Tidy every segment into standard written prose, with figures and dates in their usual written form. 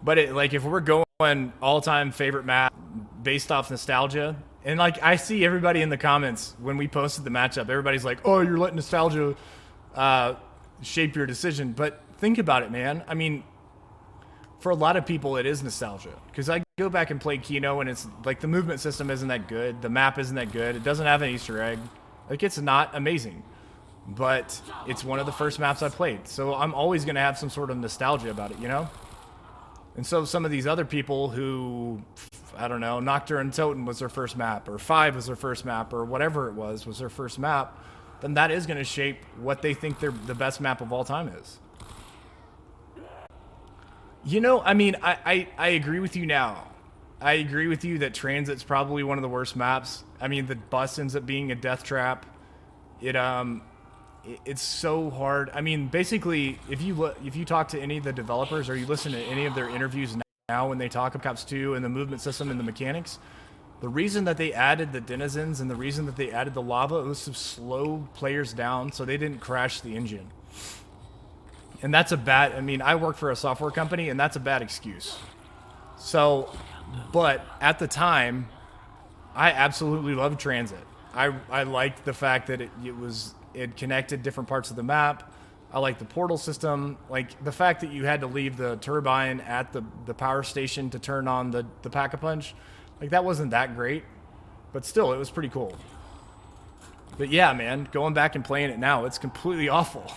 But like if we're going all-time favorite map based off nostalgia, and like I see everybody in the comments when we posted the matchup, everybody's like, "Oh, you're letting nostalgia shape your decision." But think about it, man. I mean, for a lot of people, it is nostalgia. Because I go back and play Kino, and it's like the movement system isn't that good. The map isn't that good. It doesn't have an Easter egg. Like, it's not amazing. But it's one of the first maps I played. So I'm always going to have some sort of nostalgia about it, you know? And so some of these other people who, I don't know, Nocturne Totem was their first map, or 5 was their first map, or whatever it was their first map, then that is going to shape what they think the best map of all time is. You know, I mean, I agree with you now. I agree with you that Transit's probably one of the worst maps. I mean, the bus ends up being a death trap. It's so hard. I mean, basically, if you talk to any of the developers or you listen to any of their interviews now when they talk about Cops 2 and the movement system and the mechanics, the reason that they added the denizens and the reason that they added the lava was to slow players down so they didn't crash the engine. And that's a bad, I mean, I work for a software company, and that's a bad excuse. So, but at the time, I absolutely loved Transit. I liked the fact that it connected different parts of the map. I liked the portal system. Like, the fact that you had to leave the turbine at the power station to turn on the Pack-a-Punch, like, that wasn't that great. But still, it was pretty cool. But yeah, man, going back and playing it now, it's completely awful.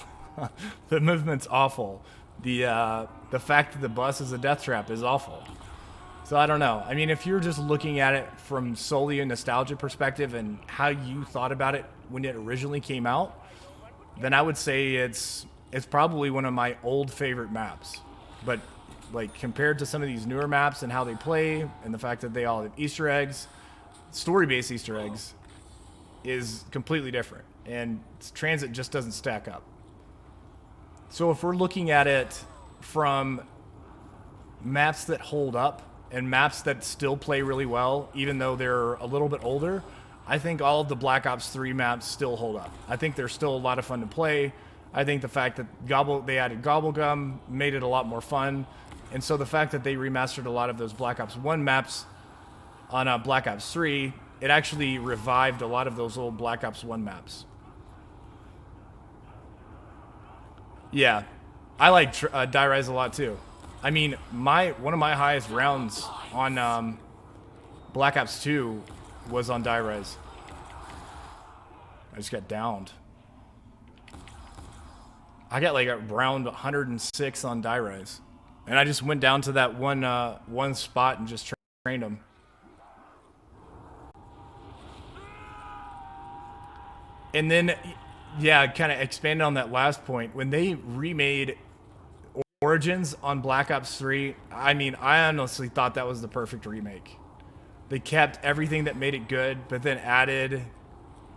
The movement's awful. The fact that the bus is a death trap is awful. So I don't know. I mean, if you're just looking at it from solely a nostalgia perspective and how you thought about it when it originally came out, then I would say it's probably one of my old favorite maps. But like compared to some of these newer maps and how they play and the fact that they all have Easter eggs, story-based Easter eggs, is completely different. And Transit just doesn't stack up. So if we're looking at it from maps that hold up and maps that still play really well, even though they're a little bit older, I think all of the Black Ops 3 maps still hold up. I think they're still a lot of fun to play. I think the fact that they added Gobblegum made it a lot more fun. And so the fact that they remastered a lot of those Black Ops 1 maps on Black Ops 3, it actually revived a lot of those old Black Ops 1 maps. Yeah, I like Die Rise a lot too. I mean, one of my highest rounds on Black Ops 2 was on Die Rise. I just got downed. I got like a round 106 on Die Rise, and I just went down to that one spot and just trained them. And then, yeah, kind of expanded on that last point. When they remade Origins on Black Ops 3, I mean, I honestly thought that was the perfect remake. They kept everything that made it good, but then added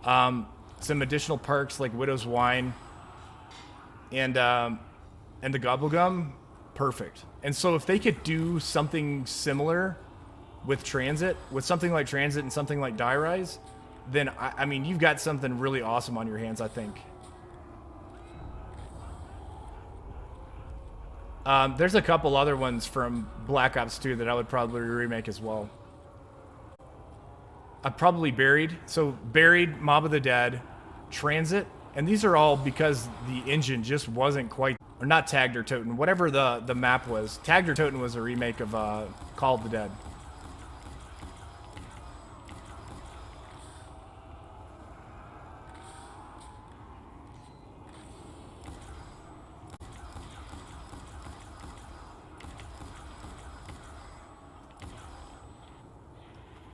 some additional perks like Widow's Wine and the Gobblegum. Perfect. And so if they could do something similar with Transit, with something like Transit and something like Die Rise, then, I mean, you've got something really awesome on your hands, I think. There's a couple other ones from Black Ops 2 that I would probably remake as well. Probably Buried. So, Buried, Mob of the Dead, Transit, and these are all because the engine just wasn't quite, or not Tagged or Toten, whatever the map was. Tagged or Toten was a remake of Call of the Dead.